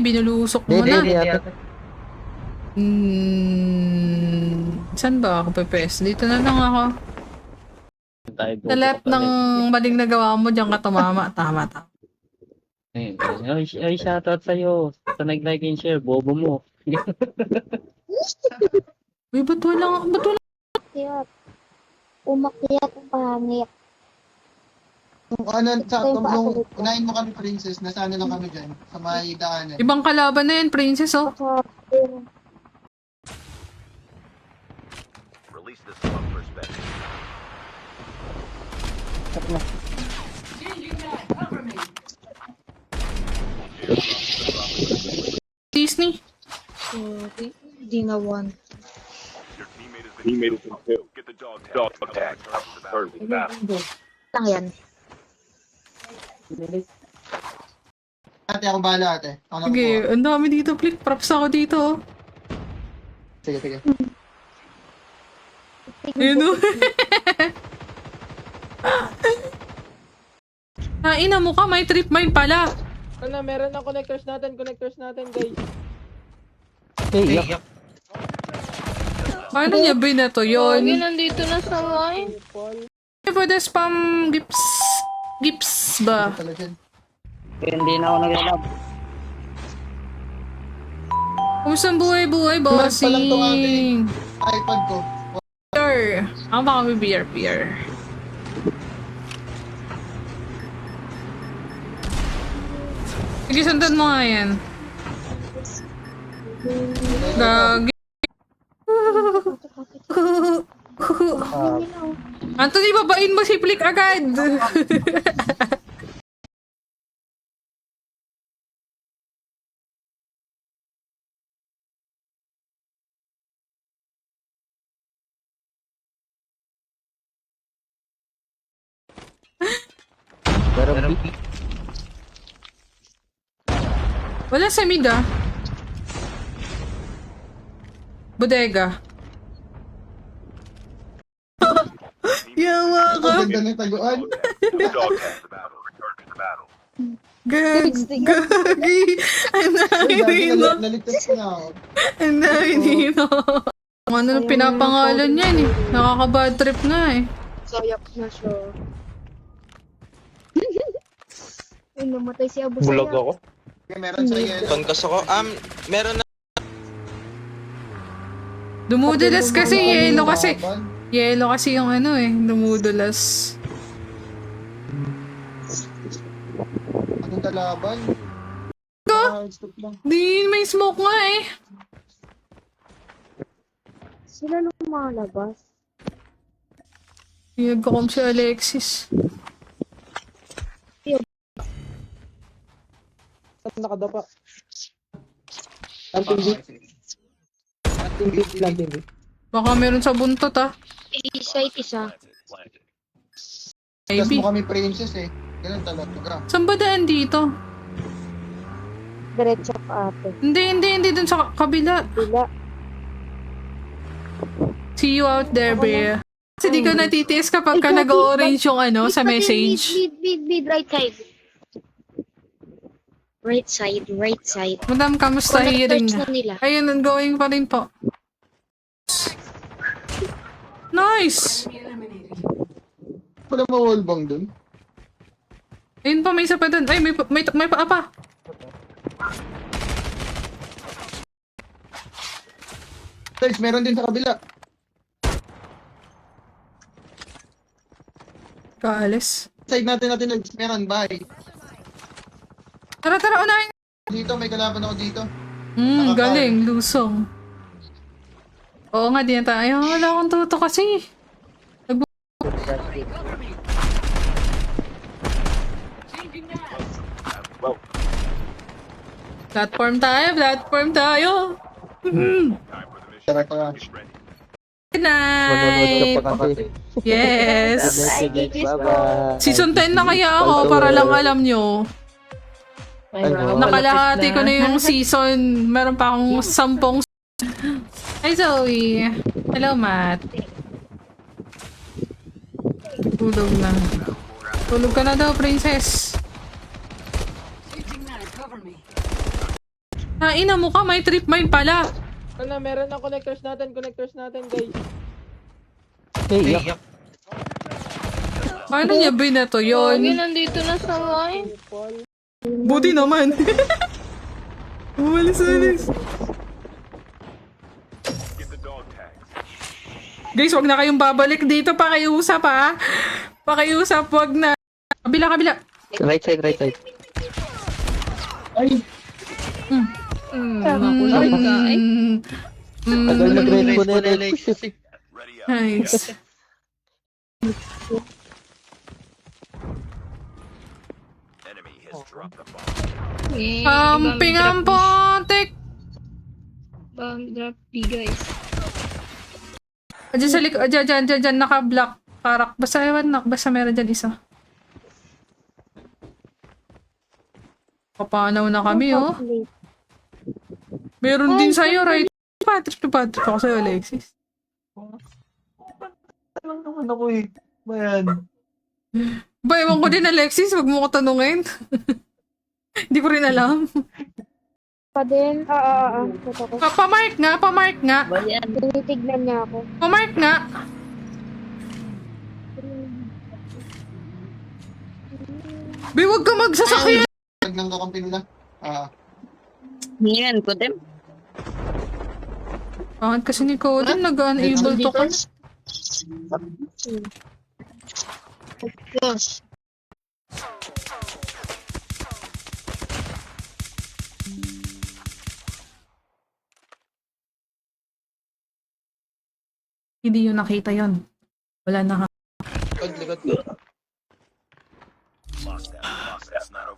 binulusok mo na. Saan ba ako pepes? Dito na lang ako. Sa left ng maling nagawa mo, diyan ka tumama. Tama. Ay, shoutout sa'yo. Sa nag-like and share, bobo mo. Uy, ba't wala? Umakyat. Umakyat ang pangit. Nung unahin mo kami, princess, nasaan na lang kami dyan, sa may daanan. Ibang kalaban na yan, princess, oh. Release this one perspective. Disney. Sorry, di na one. Your teammate has been killed. Get the dog tag. Early battle. Lang yan. Ate, ako bahala, ate. Ako na Sige, kukuha. ang dami dito, Flick. Props ako dito, oh. Sige. Ayun, oh. Ina mo ka, may trip mine pala. Ano, meron na connectors natin, guys. Hey, yak. Paano niya binato yun? nandito na sa line. Pwede spam gips ba? Pala dyan. Hindi na ako nag-lab. Kumusta ang buhay-buhay, Pa lang to, ate. bossing? iPad ko. Beer. Ako baka may beer. Sige, sundan mo nga yan. Gagi. Anthony, babain mo si Flick agad. Pero Wala sa mid, ah. Bodega. Yawa ka. Ang ganda ng taguan. Dog tag the battle. Return to the battle. Gagi. Ang nahinino. Naligtas ko na ako. Ang nahinino. Ano na pinapangalan yan, eh. Nakaka-bad trip nga, eh. Sayak na siya. Ay, namatay si Abu Bulag Sayak. ako. Okay, meron sa yelo. Tangkas ako. Meron na. Dumudulas kasi, yelo kasi. Laban. Yelo kasi yung ano, eh. Dumudulas. Anong kalaban? Stop lang. Di, may smoke nga, eh. Sila lumalabas. Nagkakom si Alexis. At nakadapa. Baka meron sa buntot, ah. A-site isa. Planted. Gas Maybe. mo kami, princess, eh. Ganun talaga. Saan ba daan dito? Diretso ka ate. Hindi dun sa kabila. Bila. See you out there, Bea. Kasi di ka natitiis kapag ka nag-orange yung ano, sa message. Mid, right side. Right side. Madam, kamusta hearing? Connectors na nila. Ayun, ongoing pa rin po. Nice! Wala ma-wallbang dun. Ayun pa, may isa pa dun. Ay, may pa pa. Guys, meron din sa kabila. Kaalis. Side natin, Legs. Meron, bye. Tara, unahin. Dito, may kalaban ako dito. Galing. Lusong. Oo nga, di na tayo. Wala akong tuto kasi. Platform tayo. Tara ka. Good night. Yes. Season 10 na kaya ako para lang alam nyo. Nakalahati ko na yung season. Meron pa akong 10. Hi Zoe. Hello Matt. Tulog na. Tulog ka na daw, princess. Ina mo ka, may trip mine pala. Tara na, meron na connectors natin guys. Iyak. Paano niya binato Yun, yun? nandito na sa line. Buti naman. Umalis. Get the dog tags. Guys, wag na kayong babalik dito. Pakiusap ha. Pakiusap, wag na. Kabila. Right side. Ay, Nakulit ka eh. Tagal mag-respawn na Alexis. Ready up. Nice. Enemy has dropped the bomb. Camping ang potek. Bomb drop B, guys. Diyan sa likod. Diyan. Naka-block. Karak. Basta meron dyan isa. Papanaw na kami, oh. Meron din sa'yo, right? Patrick ako sa'yo, Alexis. Alam naman ako eh. Bayan. Ba, ewan ko din, Alexis. Wag mo ko tanungin. Hindi ko rin alam. Pa din. Ito ko. Pamark nga. Tinitignan niya ako. Pamark nga. Be, wag ka magsasakyan. nang kakampi nila. Yan, Kodem. Bakit kasi ni Cody nag-unable to ka? Yes. Hindi yun nakita yun. Wala na. Likod. Lost that. It's not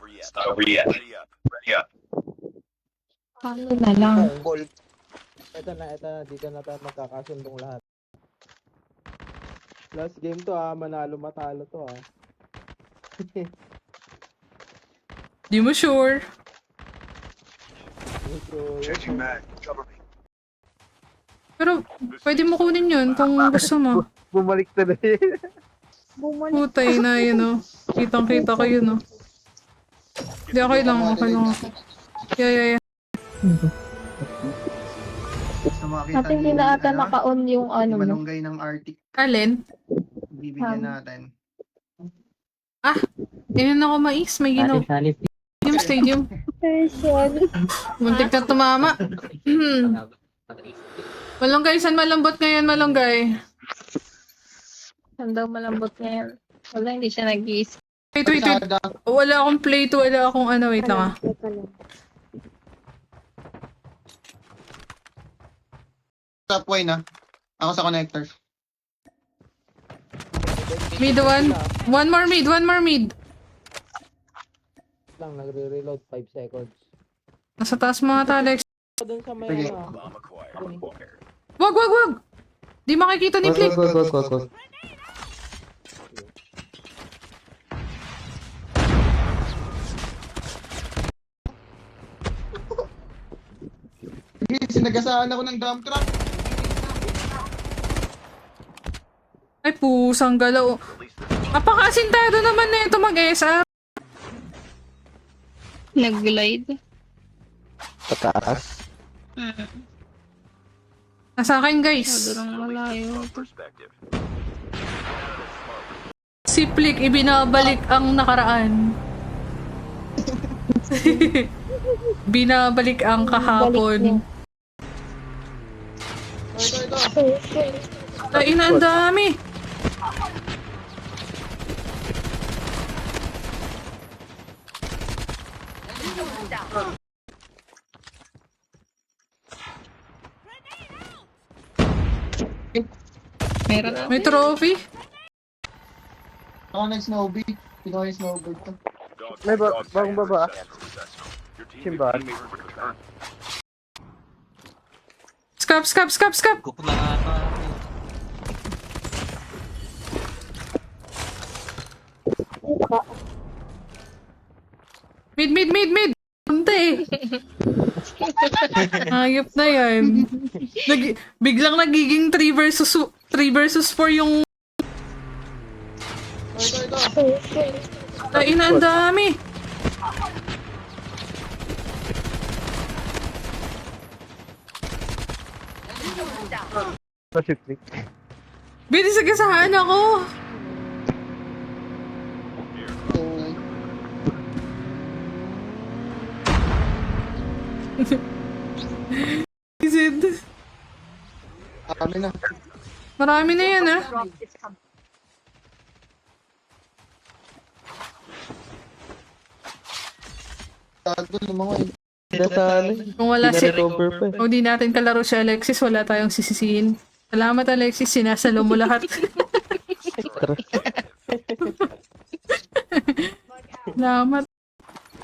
over yet. Ready up. Paano na lang? Goal. Ito na. Dito na tayo magkakasundong lahat. Last game to manalo matalo to Di mo sure. Changing mag. Cover me. Pero pwede mo kunin yun kung gusto mo. Bumalik na yun. Putay na yun, oh. Kitang-kita ko yun, oh. Hindi, okay lang. Yeah. So makita Natin din na ata naka-on yung ano mo. malunggay ng Arctic. Alin? Bibigyan natin. Ayun ako mais. May ginaw. Salip. Yung stadium. Person. Muntik na tumama. Malunggay, saan malambot ngayon, malunggay? Saan daw malambot ngayon? Wala, hindi siya nag-iis. Wait. Wala akong plate, wala akong ano. Wait lang, ah. Top way na. Ako sa connectors. Mid one. One more mid. lang. Nagre-reload 5 seconds. Nasa taas mga Alex. Doon sa may Sige. Bomb acquired. Wag. Di makikita ni Flick. Go. Sige, sinagasaan ako ng dump truck. Ay, pusang galaw. Napakasintado naman na ito mag-ESA. Nag-glide. Pataas. Nasa akin, guys. Sobrang malayo. Perspective. Si Flick, ibinabalik ang nakaraan. Binabalik ang kahapon. Ito. Ay, ang dami. Meron na. May trophy. Ako nag-snowbee. Ikaw yung snowboard to. May bagong baba. Simba. Scap. Mid. Punti. Ayop na yan. Biglang nagiging 3 versus 4 yung... Ito. Ay, ang dami. Pacific. Binisagasaan ako! Isid. Kami na. Marami na yan, ah. Tago, lumangoy. Kung wala si... Recover pa. Kung di natin kalaro si Alexis, wala tayong sisisihin. Salamat, Alexis. Sinasalo mo lahat. Salamat.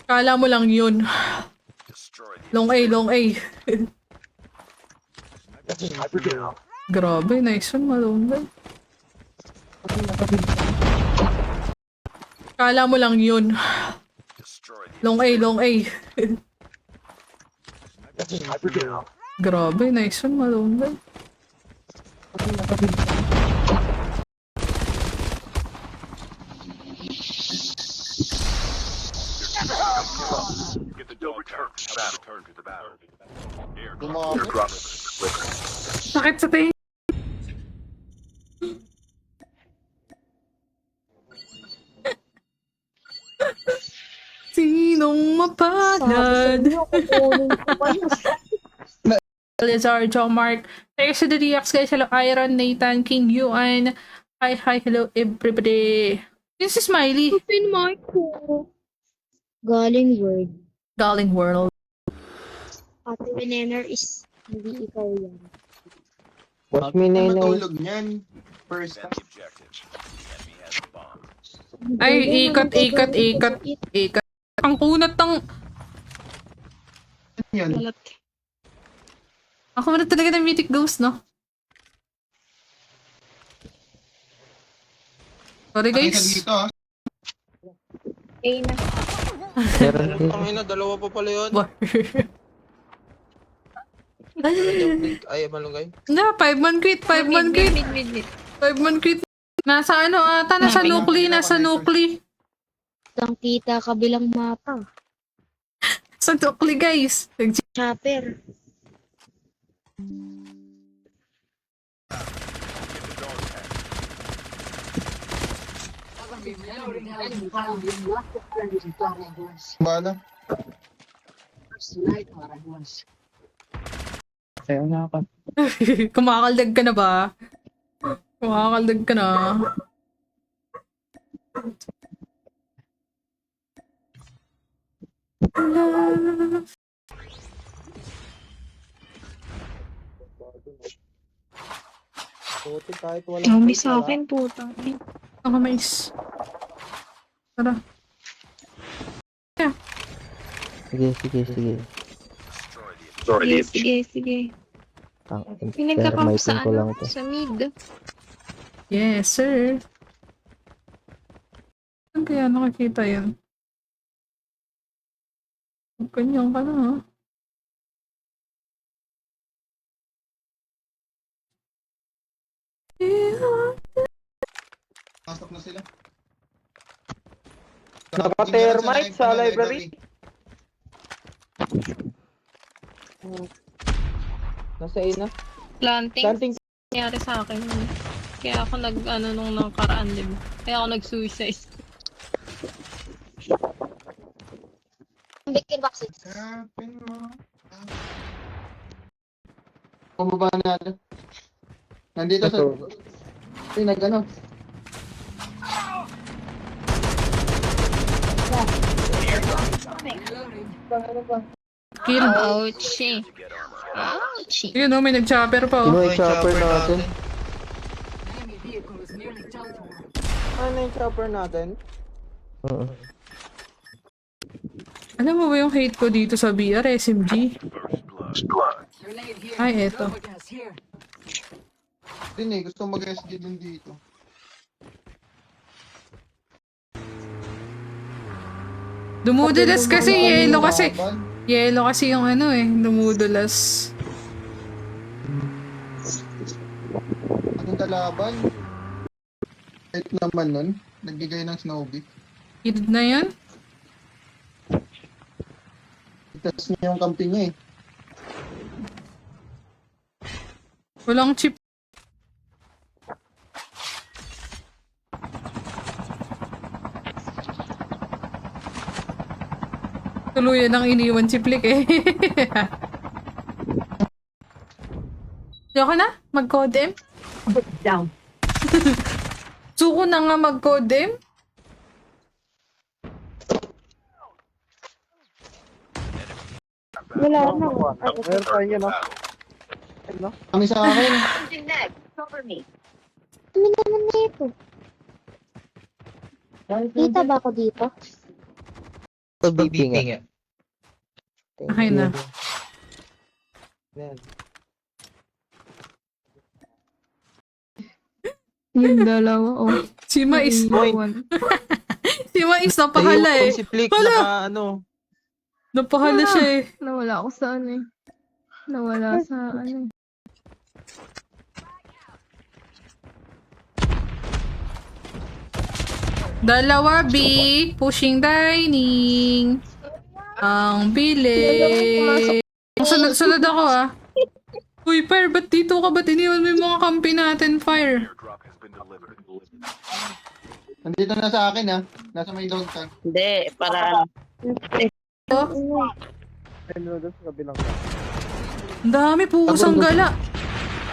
Kala mo lang yun. Long A, long A. Grabe, nice one, malunggay. Kala mo lang yun. Long A, long A. Grabe, nice one, malunggay. Get the dog tag. Return to the battle. Lumangoy. Airdrop. Sakit sa tingin. Sinong mapalad? Lizard, John Mark. Thanks to the DX guys. Hello, Iron, Nathan, King, Yuan. Hi, hello everybody. This is Smiley. Open mic ko. Galing word. Galing World. Ate Venener is hindi ikaw yan. Watch me na yun. Matulog niyan. First half. Ay, ikot. Ang kunat ng... Yun. Balat. Ako na talaga ng Mythic Ghost, no? Sorry, Pakita guys. dito ah. Okay na. Ang ina, dalawa pa pala yun. War. Ay, malunggay. Na, 5-man quit. 5-man quit. Mid. 5-man quit. Nasa ano ata? Nasa Nukli. Nasa Nukli. Ang kita kabilang mapa. Sa Nukli, guys. Chopper. Bala. Sayo na ako. Kumakaldag ka na ba? Kumakaldag ka na. Puti kahit wala. Dami sa akin, putang. Ang mais. Tara. Sige. Sige. Ang Pinagkakamp sa ko lang ano? Sa mid. Yes, sir. Saan kaya nakakita yan? Ganyan ka na, ha? Pasok na sila. Naka-thermite sa library. Nasa ina. Planting. Planting. Nangyari sa akin. Kaya ako nag-ano nung nakaraan, di ba? Kaya ako nag-suicide. Bigkin vaccine. Kapin mo. Pumaba natin. Nandito sa... Ay, nag-ano. Kill. Ouchie. Ouchie. Yun, oh, may nag-chopper pa, oh. Yung chopper natin. Ano yung chopper natin? Alam mo ba yung hate ko dito sa BR, SMG? Ay, eto. Din eh, gusto mag-SG din dito. Dumudulas kasi, yellow kasi. Laban. Yellow kasi yung ano eh, dumudulas. Anong kalaban? Kahit naman nun, nagbigay ng Snowbee. Hid na yan? Itas niya yung kampi niya eh. Walang chip. Tuluyan ang iniwan si Flick eh. Yoko na? Mag-codem? Down. Suko na nga mag-codem? Wala na. Meron tayo yun, no? Kami sa akin. Ano naman na ito? Kita ba ako dito? BBP nga. Thank Okay you. na. Yan. Yung dalawa, oh. Si Mais. Si Mais, napahala eh. Si Flick, Wala. ano. Napahala siya eh. Nawala ako sa ano eh. Nawala sa ano. Dalawa B. Pushing dining. Ang bili. Sunod ako ah. Uy, Fire, ba't dito ka? Ba't iniwan mo yung mga kampi natin, Fire? Airdrop has been delivered. Nandito na sa akin, ha? Nasa may long tag. Hindi, para Meron doon sa kabilang. Ang dami, pusang gala.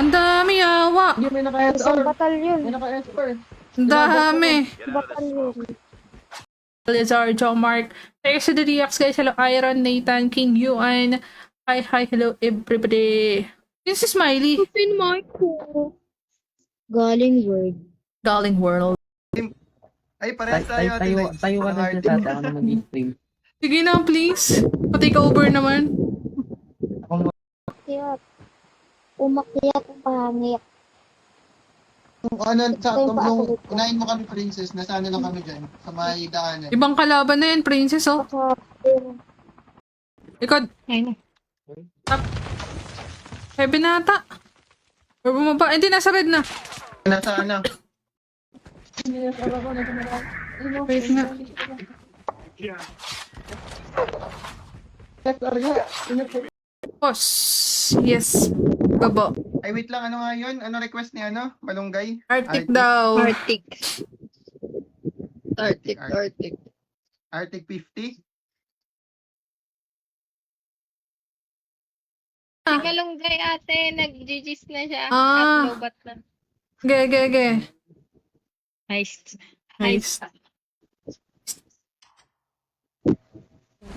Ang dami, yawa. Hindi, may Isang naka-SR. batalyon. May naka-SR. Ang dami. Batalyon. Lizard, John Mark. Thanks to the reacts, guys. Hello, Iron, Nathan, King, Yuan. Hi, hello, everybody. This is Smiley. Open mic ko. Galing word. Darling World. Ay, parehas tayo. Tayo ka na sa ako na mag-stream. Sige na, please. Pa-take over naman. Umakyat. Umakyat ang pangit. Kung ano, sa Ito yung kung pa-ako. unahin mo kami, princess, nasaan na lang kami dyan. Sa may daanan. Ibang kalaban na yan, princess, oh. Ikaw, Ayun na. heavy na ata. Or bumaba. Hindi, nasa red na. Nasa ano? Wait nga. SR nga. Pos. Yes. Gabo. Ay, wait lang. Ano nga yun? Ano request ni ano? Malunggay? Arctic daw. Arctic. Arctic. Arctic 50? Si Malunggay ate, nag-GG's na siya. Ah. Upload na. Ge. Nice. Nice.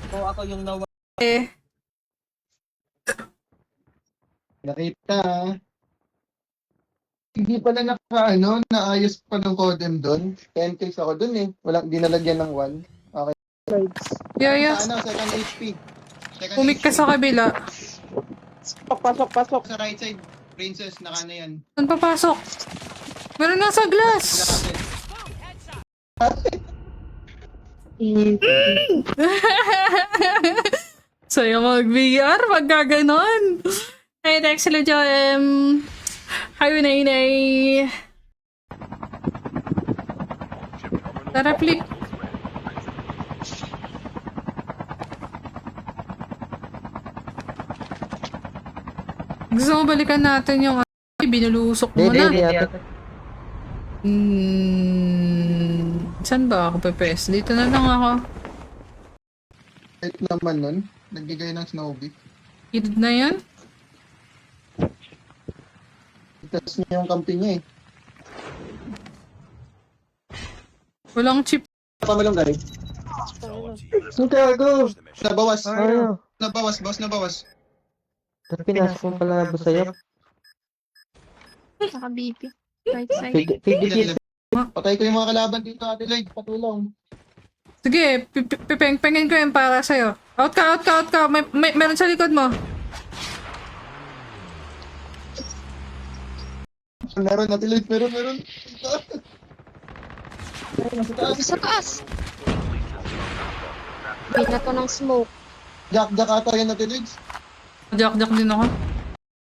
Kung ako yung nawa. Eh. Nakita. Hindi pala naayos pa ng codem doon. 10 kills ako doon eh. Walang dinalagyan ng 1. Yeah. Sa second HP. Pumik ka sa kabila. Pasok. Sa right side, princess, naka na yan. Saan papasok? Meron nga sa glass. Sa'yo mag-VR, magkaganon. Hey, Dexter Joem. Hi, Nay. Tara, Flick. Gusto mo balikan natin yung binulusok mo na. Saan ba ako pepes? Dito na lang ako. Right naman nun. Nagbigay ng snowbee. Hidid na yan? Itas niya yung kampi niya eh. Walang chip. Pamalunggay. Ang gago! Nabawas. Nabawas. Pinas ko pala ba sa'yo? Saka BP. Right side. Patay ko yung mga kalaban dito, Ate Lloyd. Patulong. Sige, pipeng-pengin ko yan para sa'yo. Out ka. Meron sa likod mo. Meron, Ate Lloyd. Meron. Sa taas. Binato ng smoke. Jack ata yan, Ate Lloyd. Jack din ako.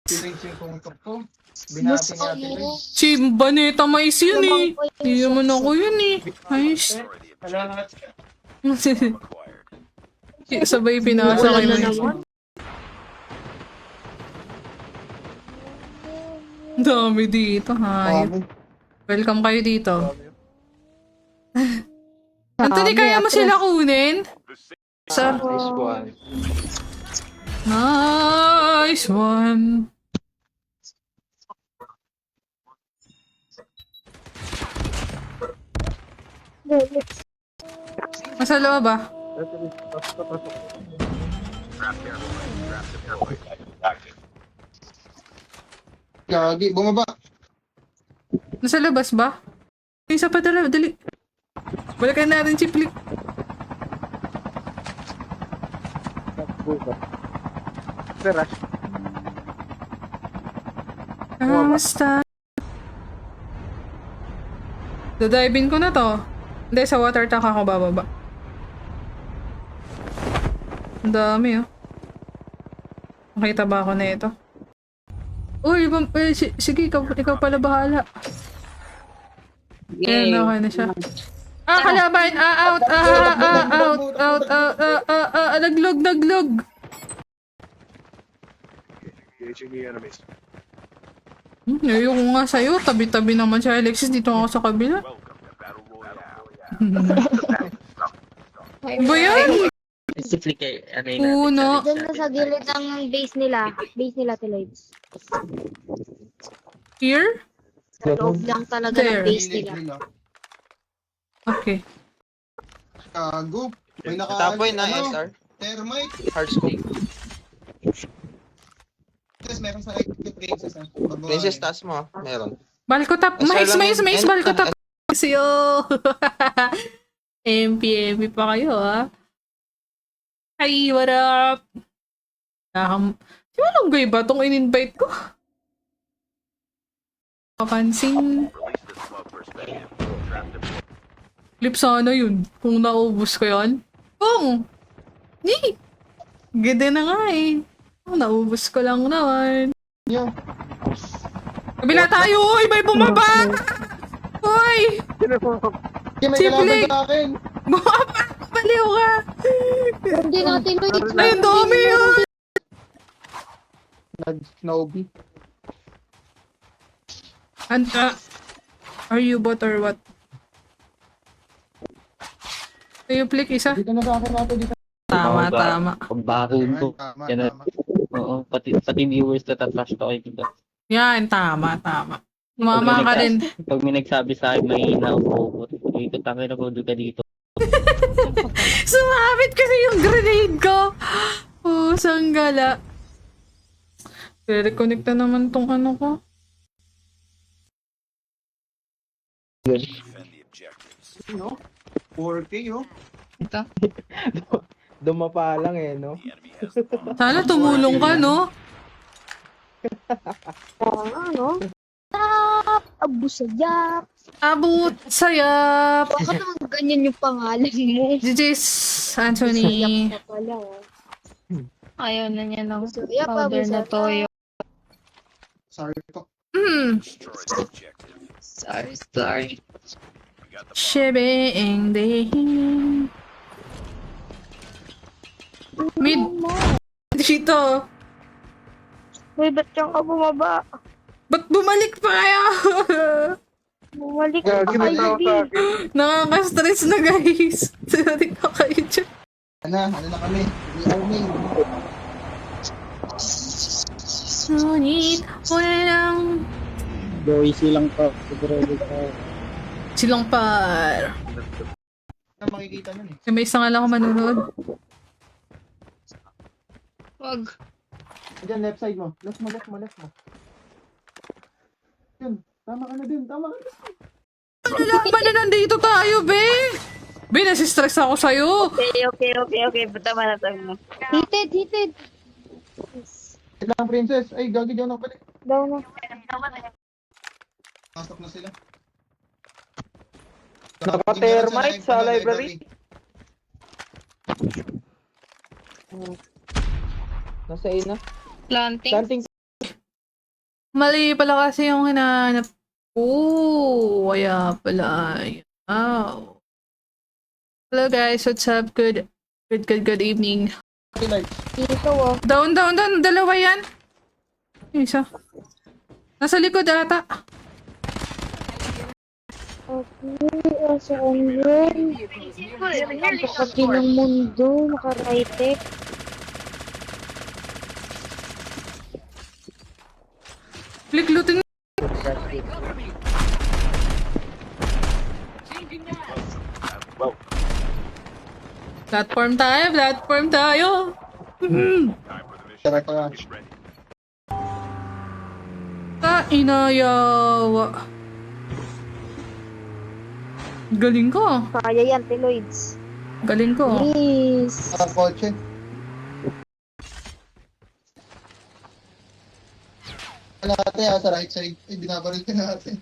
Piling yung pungtok ko. Binati ni Ate Lloyd. Si Baneta Mais yun eh. Hindi naman ako yun eh. Nice. Sabay pinasa kay Mais. Dami dito, hayop. Dami. Welcome kayo dito. Anthony, kaya mo sila kunin? Sa... Nice one. Nice one. Nasa loob ba? Gagi, bumaba. Nasa labas ba? Yung isa pa dala, dali. Balikan natin si Flick. Kamusta? Dadive-in ko na to. Hindi, sa water tank ako bababa. Ang dami oh. Makita ba ako na ito? Uy, sige, ikaw pala bahala. Ayan, okay na siya. Kalaban! Out! Naglog! Engaging the enemies. Ayoko nga sa'yo. Tabi-tabi naman si Alexis. Dito ako sa kabila. Welcome to Battle Royale. Ba yan? Si Flick eh. Ano yun Puno. Diyan na sa gilid ng base nila. Base nila, Tiloids. Here? Sa loob lang talaga There. ng base nila. Okay. Gago. May Tapoy na, SR. Thermite. Hard scope. Princess, meron sa right to Princess. Princess, taas mo. Meron. Balko tap. Mais, balko tap. Siyo. MP pa kayo, ha? Hi, what up? Walang gay ba itong in-invite ko? Kapansin. Flip sana yun. Kung naubos ko yun. Kung! Di! Gede na nga eh. Oh, naubos ko lang naman. Yeah. Kabila tayo! Uy! May bumaba! Uy! May Si kalaban Flick. sa akin. Bumaba! Baliw ka! Hindi natin Tiloids. Ay, ang dami yun! Nag-snowbee. Are you bot or what? Tayo Flick isa? Dito na sa akin natin. Dito. Tama. Pagbaril ko. Tama. Yan na. Oo, pati viewers na tatrash to kayo dito. Yan, tama. Mama ka rin. Pag may nagsabi sa akin, mahina ako. Dito, tangin ako doon ka dito. Sumabit kasi yung grenade ko. Oh, sanggala. Reconnect na naman tong ano ko. Defend the objectives. No? 4K, oh. Dumapa lang eh, no? The enemy has the bomb. Sana tumulong ka, no? Ano? Abusayak. Abot, sayap. Bakit naman ganyan yung pangalan mo? GG's, Anthony. Sayak ka pala. Ayaw na niya ng Abusayak, powder na abusayak. toyo. Sorry po. Destroy the objective. Sorry. We got the bomb. Shebeng day. Mid. Dito. Uy, ba't siyang ka bumaba? Ba't bumalik pa kayo? Bumalik Gagi, may tao sa akin. Nakaka-stress na guys. Sorry ka kayo dyan. Ano na kami? We are main. Ngunit, walang Boy, silang pa. silang par. Ano makikita nun eh? May isa nga lang ako manunood. Wag. Diyan, left side mo. Left mo. Yun. Tama ka na din. Ano lang ba na nandito tayo, be? Be, nasistress ako sa'yo. Okay. Tama na tayo. Heated. Wait lang, princess. Ay, gagi dyan ako balik. Down na. Pasok na sila. Naka-thermite sa library. Nasa A na. Planting. Planting. Mali pala kasi yung hinahanap ko. Kaya pala. Wow. Hello guys, what's up? Good evening. Dito oh. Down. Dalawa yan. Yung isa. Nasa likod ata. Okay, saan yun? Ang pakati ng mundo, naka-right-tech. Flick, looting. Platform tayo, platform tayo. Tara ka. Inayawa. Galing ko. Kaya yan, Teloids. Galing ko. Please. Kotse. Natin sa right side. Binabaril ka natin.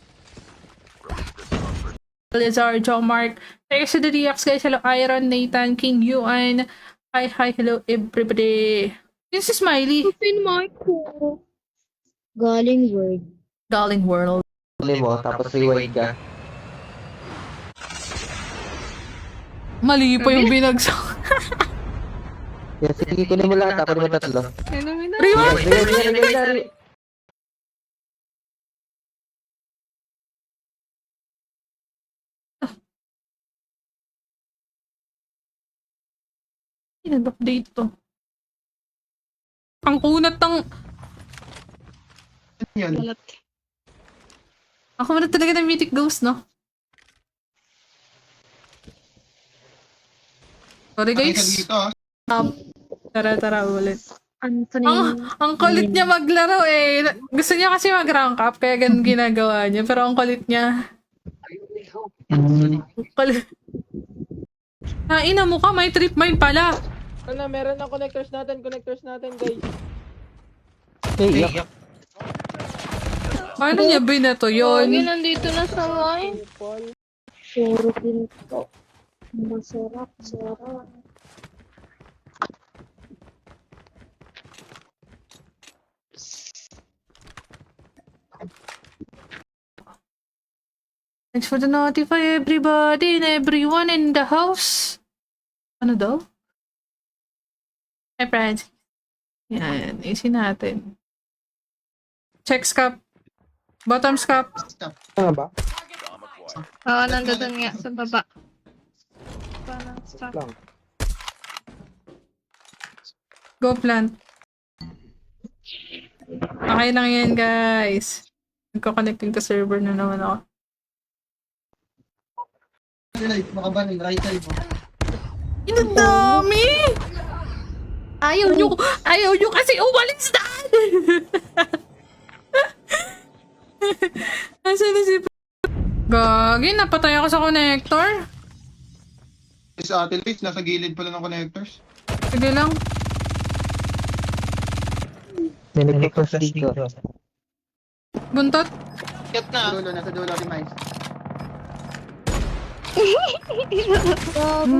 Lizard, John Mark. Thanks to the DX guys. Hello, Iron, Nathan, King, Yuan. Hi, hello everybody. This is Smiley. Open mic ko. Galing word. Galing World. Huli mo, tapos rewind ka. Mali pa yung binagsak. Yes, sige, kunin mo lahat. Kunin mo tatlo. Rewind! Rewind. In-update to. Ang kunat ng... Yan. Ako na talaga ng Mythic Ghost, no? Sorry Pakita guys. dito ah. Tara ulit. Anthony. Ang kulit niya maglaro eh. Gusto niya kasi mag-rank up, kaya ganun ginagawa niya. Pero ang kulit niya. Kulit. Ina mo ka, may trip mine pala. Ano, meron ng connectors natin guys. Hey, Paano niya binato Yun, yun? nandito na sa line. Puro pinto. Masarap, sarap. Thanks for the notify everybody and everyone in the house. Ano daw? Hi, friends. Yan, easy natin. Check scap. Bottom scap. Ano ba? Oo, nandun nga sa baba. Parang stuck. Lang. Go plant. Okay lang yan, guys. Nagko-connecting to server na naman ako. Makabanin, right side mo. Ang dami! Ayaw nyo kasi umalis na! Nasaan na si Gagi, napatay ako sa connector. Sa Ate Liz, nasa gilid pala ng connectors. Sige lang. may nag-cross dito. Buntot. Shot na. Nasa dulo ni Mais.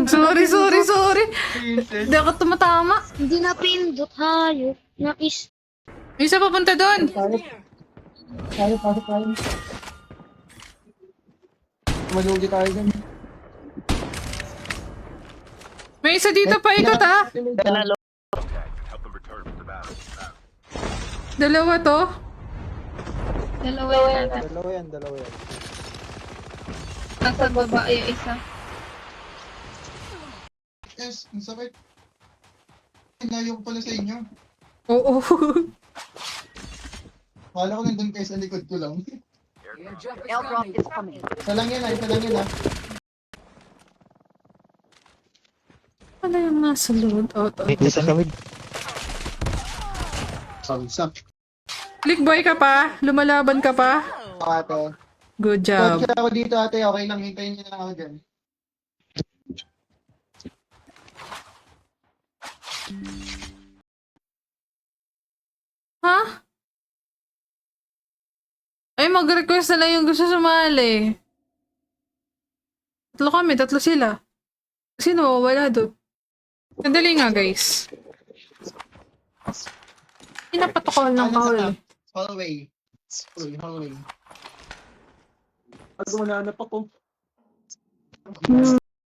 Sorry. Princess. Hindi ako tumatama. Hindi na pindot, hayop. Nakis. May isa papunta doon. Tayo. Malugi tayo dyan. May isa dito pa ikot ha. Help them return from the battle. Dalawa to. Dalawa yata. Dalawa yan. Nasa baba yung isa. Yes, ang sakit. Layo ko pala sa inyo. Oo. Kala ko nandun kayo sa likod ko lang. Airdrop is coming. Isa lang yan ah. Wala yung nasa load out. Dito sa mid. Samsak. Click boy ka pa? Lumalaban ka pa? Ate. Good job. Kotse ako dito ate, okay lang. Hintayin niyo na ako dyan. Ha? Ay, mag-request na lang yung gusto sumali. Tatlo sila. Sino mawawala doon? Sandali nga, guys. Pinapatokol ng kahuli. Hallway. Pag wala na pa ko.